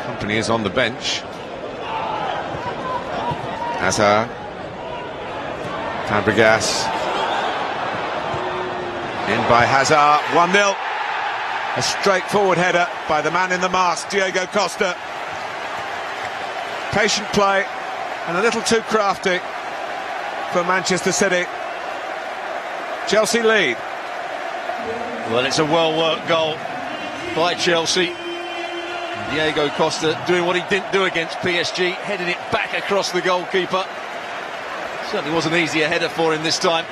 Company is on the bench. Hazard, Fabregas, in by Hazard, 1-0. A straightforward header by the man in the mask, Diego Costa. Patient play and a little too crafty for Manchester City. Chelsea lead. Well, it's a well-worked goal by Chelsea. Diego Costa doing what he didn't do against PSG, heading it back across the goalkeeper. Certainly wasn't easy a header for him this time.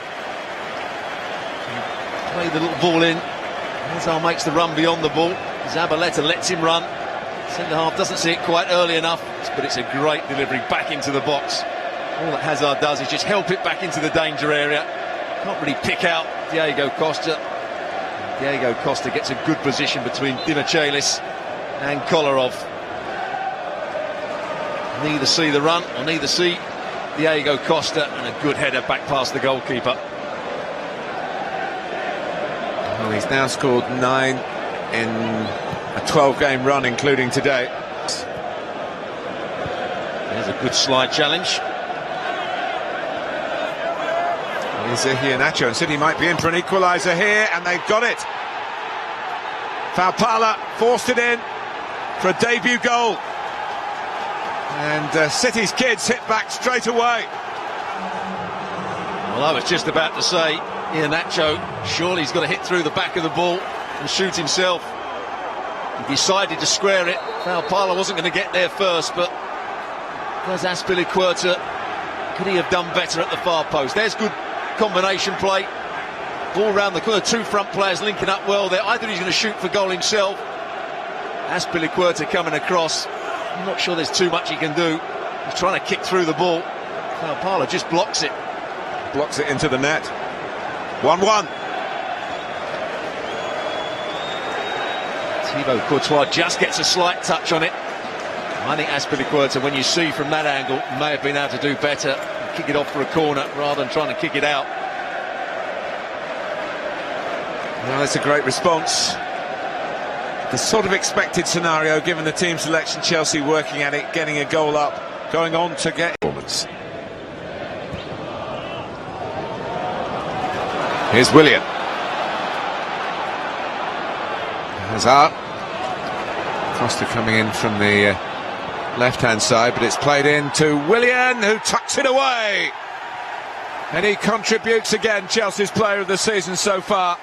Played the little ball in. Hazard makes the run beyond the ball. Zabaleta lets him run. Centre half doesn't see it quite early enough, but it's a great delivery back into the box. All that Hazard does is just help it back into the danger area. Can't really pick out Diego Costa. Diego Costa gets a good position between Demichelis and Kolarov. Neither see the run or neither see Diego Costa, and a good header back past the goalkeeper. Well, he's now scored 9 in a 12-game run, including today. There's a good slide challenge. Here's Iheanacho, and City might be in for an equaliser here, and they've got it. Faupala forced it in for a debut goal. And City's kids hit back straight away. Well, I was just about to say, Iheanacho, surely he's got to hit through the back of the ball and shoot himself. He decided to square it. Faupala wasn't going to get there first, but there's Azpilicueta. Could he have done better at the far post? There's good combination play. Ball round the corner, two front players linking up well there. Either he's going to shoot for goal himself. Azpilicueta coming across. I'm not sure there's too much he can do. He's trying to kick through the ball. Faupala just blocks it. Blocks it into the net. 1-1. Thibaut Courtois just gets a slight touch on it. I think Azpilicueta, when you see from that angle, may have been able to do better. Kick it off for a corner rather than trying to kick it out. Well, it's a great response. The sort of expected scenario, given the team selection. Chelsea working at it, getting a goal up, going on to get performance. Here's Willian. Hazard. Costa coming in from the left-hand side, but it's played in to Willian, who tucks it away. And he contributes again, Chelsea's player of the season so far.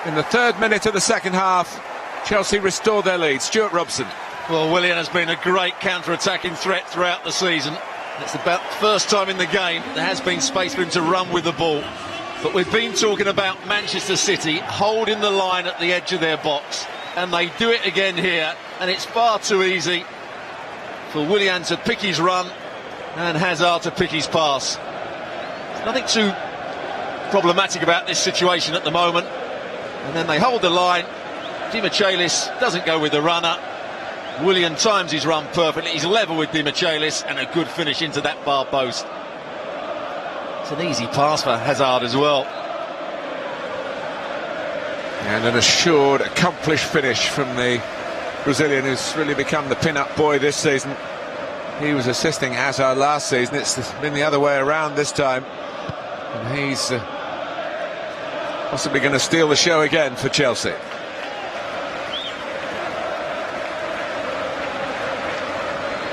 In the 3rd minute of the second half, Chelsea restore their lead. Stuart Robson. Well, Willian has been a great counter-attacking threat throughout the season. It's about the first time in the game there has been space for him to run with the ball. But we've been talking about Manchester City holding the line at the edge of their box, and they do it again here, and it's far too easy for Willian to pick his run and Hazard to pick his pass. There's nothing too problematic about this situation at the moment. And then they hold the line. Demichelis doesn't go with the runner. Willian times his run perfectly. He's level with Demichelis, and a good finish into that far post. It's an easy pass for Hazard as well. And an assured, accomplished finish from the Brazilian, who's really become the pin-up boy this season. He was assisting Hazard last season. It's been the other way around this time. And he's possibly going to steal the show again for Chelsea.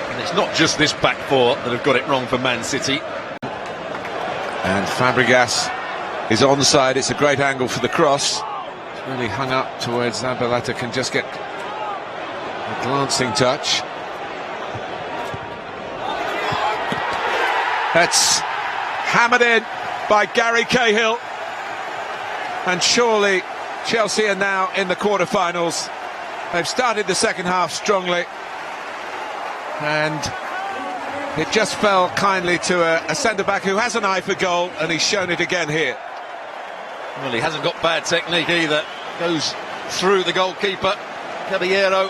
And it's not just this back four that have got it wrong for Man City. And Fabregas is onside. It's a great angle for the cross. It's really hung up to where Zabaleta can just get a glancing touch. That's hammered in by Gary Cahill. And surely Chelsea are now in the quarter-finals. They've started the second half strongly, and it just fell kindly to a centre-back who has an eye for goal, and he's shown it again here. Well, he hasn't got bad technique either. Goes through the goalkeeper, Caballero.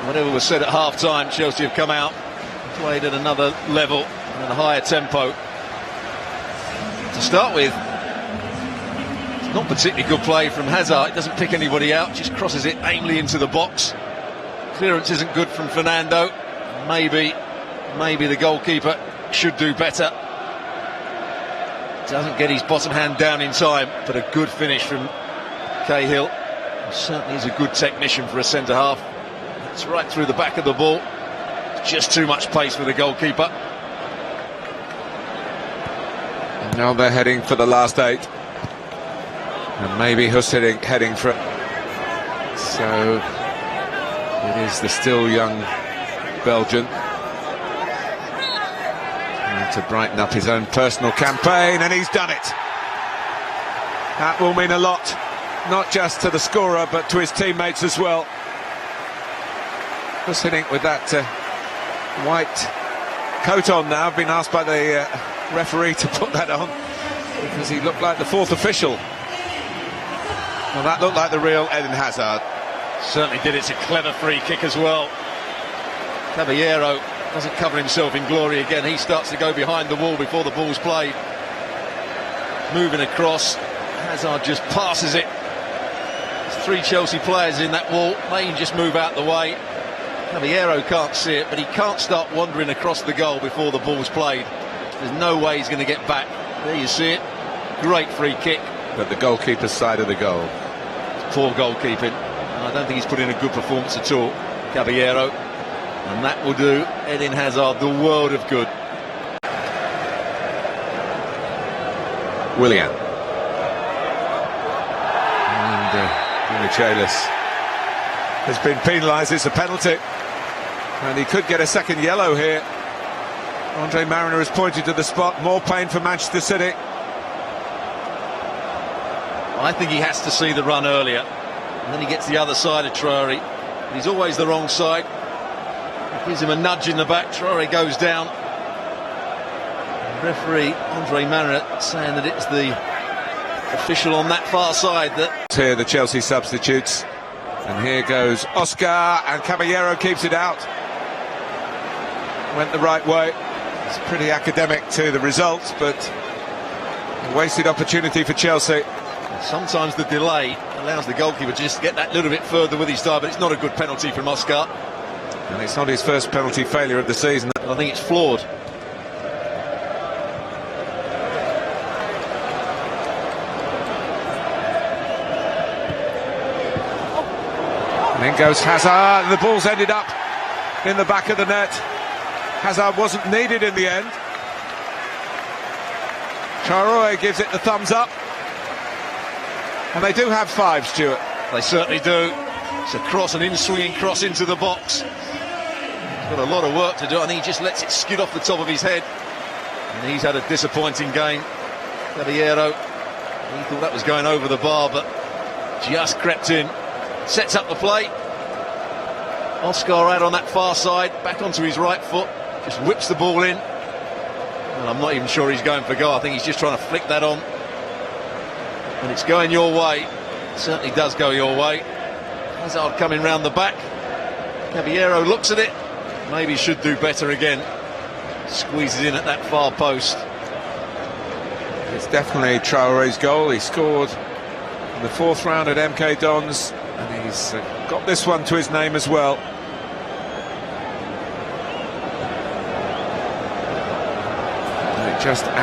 Whatever was said at half-time, Chelsea have come out, played at another level and a higher tempo. To start with, Not particularly good play from Hazard. It doesn't pick anybody out, just crosses it aimlessly into the box. Clearance isn't good from Fernando. Maybe the goalkeeper should do better. Doesn't get his bottom hand down in time, but a good finish from Cahill. He certainly is a good technician for a centre-half. It's right through the back of the ball. Just too much pace for the goalkeeper. And now they're heading for the last 8. And maybe Huss heading for it. So it is the still young Belgian trying to brighten up his own personal campaign, and he's done it. That will mean a lot, not just to the scorer but to his teammates as well. Huss Hiddink with that white coat on now. I've been asked by the referee to put that on because he looked like the 4th official. Well, that looked like the real Eden Hazard. Certainly did. It's a clever free kick as well. Caballero doesn't cover himself in glory again. He starts to go behind the wall before the ball's played. Moving across, Hazard just passes it. There's 3 Chelsea players in that wall. They can just move out the way. Caballero can't see it, but he can't start wandering across the goal before the ball's played. There's no way he's going to get back. There you see it. Great free kick. But the goalkeeper's side of the goal. It's poor goalkeeping. I don't think he's put in a good performance at all, Caballero. And that will do Eden Hazard the world of good. Willian. And Dimichelis has been penalised. It's a penalty. And he could get a second yellow here. Andre Mariner has pointed to the spot. More pain for Manchester City. I think he has to see the run earlier. And then he gets the other side of Traore. He's always the wrong side. It gives him a nudge in the back. Traore goes down. Referee Andre Mariner saying that it's the official on that far side that... Here the Chelsea substitutes. And here goes Oscar, and Caballero keeps it out. Went the right way. It's pretty academic to the results, but a wasted opportunity for Chelsea. Sometimes the delay allows the goalkeeper to just get that little bit further with his style, but it's not a good penalty from Oscar. And it's not his first penalty failure of the season. I think it's flawed. And in goes Hazard, and the ball's ended up in the back of the net. Hazard wasn't needed in the end. Traore gives it the thumbs up. And they do have 5, Stuart. They certainly do. It's a cross, an in-swinging cross into the box. He's got a lot of work to do. I think he just lets it skid off the top of his head. And he's had a disappointing game. Caballero, he thought that was going over the bar, but just crept in. Sets up the play. Oscar out on that far side, back onto his right foot. Just whips the ball in. And I'm not even sure he's going for goal. I think he's just trying to flick that on. And it's going your way. It certainly does go your way. Hazard coming round the back. Caballero looks at it. Maybe should do better again. Squeezes in at that far post. It's definitely Traore's goal. He scored in the 4th round at MK Dons, and he's got this one to his name as well. And it just